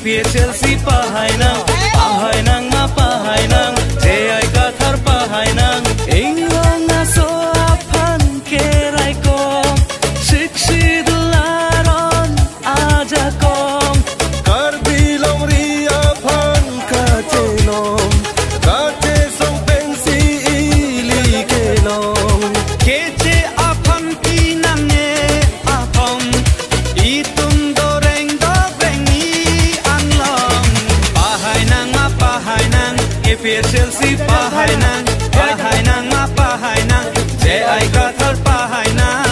APHLC pahainang pahainang ma pahainang jai kathar pahainang inglong aso aphan kerai kom shikshi dularon aja kom karbilong ria phan ka chenom ka che song pensi ili kelong keche aphan pinang ne apom itum doreng dobrengi anglong pahainang ma pahainang APHLC pahainang pahainang ma pahainang jai kathar pahainang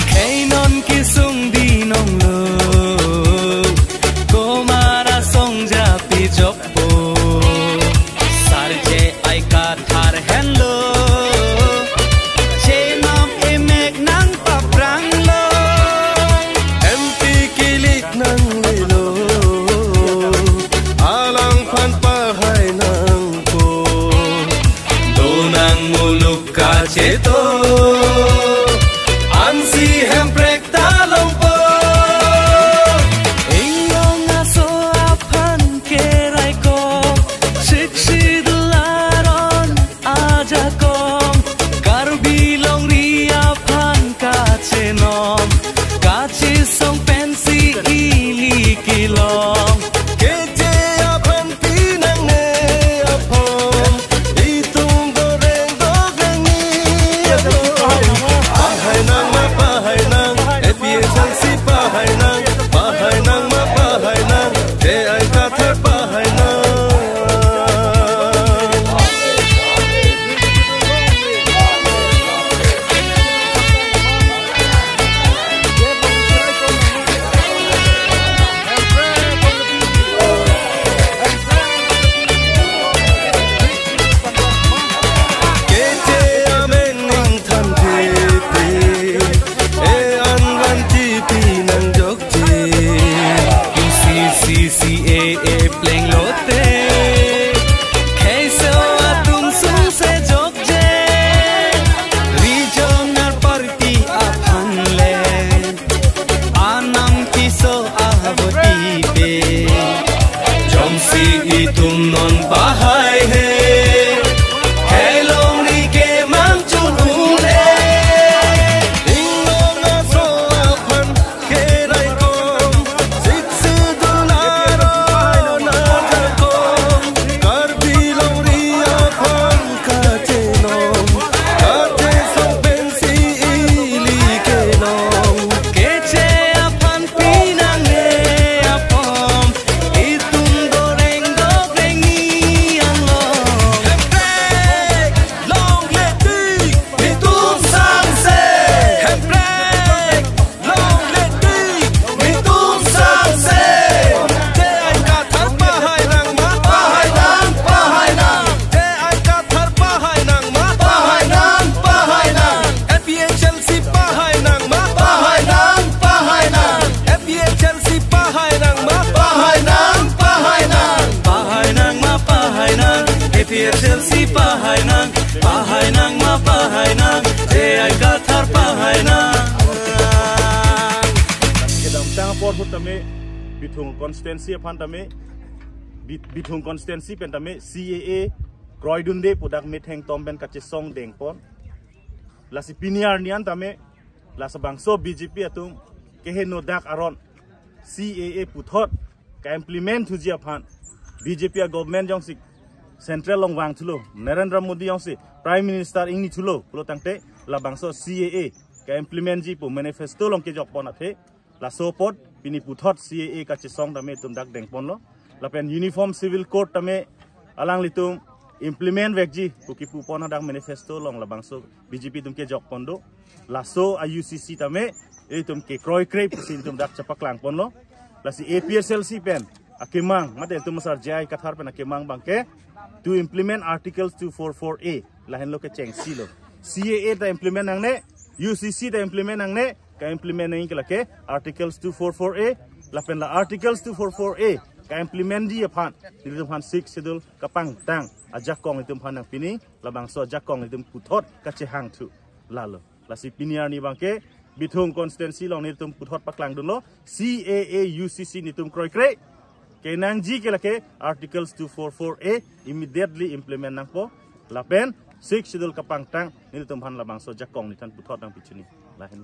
Kainon kisung dinong lo Komara song japi jokpo Sarje ay kathar henlo Chenam emek nang paprang lo MP kilik nang lilo alang phan pahai nang ko Donang muluk kacheto Ansi hemprek talong po Inglong aso aphan kerai ko Shikshi dularon aja kom Karbilong ria phan kachenom Kachi song pensi ili kilong keje aphan pinang ne apom itung goreng dogengi pahainang ma pahainang APHLC pahainang pahainang ma pahainang jai kathar pahainang keje amen ning tham the e an wan ti pinang jok ji CCCAA playing lote Kaiso atum sung se jok je Regional party aphan le Anam kiso ahavoti be Jomsi itum non bahai he Helong ri ke mang chun ule inglong aso aphan kerai kom siksu dularo na kom karbilong ria phan ka chenom ka che song pensi ili kelong Keche aphan pinang ne apom Itum doreng dobrengi anglong Hemprek long leti mitum sangse Hemprek long leti mitum sangse jai kathar pahainang ma pahainang pahainang jai kathar pahainang ma pahainang pahainang APHLC pahainang ma pahainang pahainang APHLC pahainang ma pahainang pahainang Pahainang ma pahainang APHLC pahainang Pahainang ma pahainang Jai kathar pahainang kedam tang por hutame bithung constituency aphan tame bithung constituency pen tame CAA kroidunde pudak mitheng tomben kache song dengpon lasi piniar nian tame lasabangso BJP atum keheno dak aron CAA puthot ka implement thuji aphan BJP government jongsi central longwang thulo Narendra Modi jongsi prime minister ingni thulo pulo tangte labangso CAA ka implement ji pu manifesto longke jokpon athe la support pini puthot CAA ka chisong tame tum dak dengpon lo la pen uniform civil code tame alang litum implement vekji puki pu pon dak manifesto long labangso BJP tum ke jokpon do la so IUCC tame e tum ke kroi krei pusin tum dak chapak lang pon lo la si APHLC pen akemang mate tum sar jai kathar pen akemang bangke to implement articles 244A lahen lo ke cheng silo CAA ta implement nang ne UCC ta implement nang ne ka implement nai kala ke articles 244A lapen la articles 244A ka implement di aphan ni tum phan 6 schedule ka pang tang ajak kong ni tum phan nang pini labang so ajak kong ni tum puthot ka che hang thu lalo la si piniar ni bangke bithung constituency long ni tum puthot paklang dun lo CAA UCC ni tum kroi kre kenang ji ke lake articles 244A immediately implement nang po lapen 6 schedule ka pang tang ni tum phan labang so ajak kong ni tan puthot nang pichuni lahin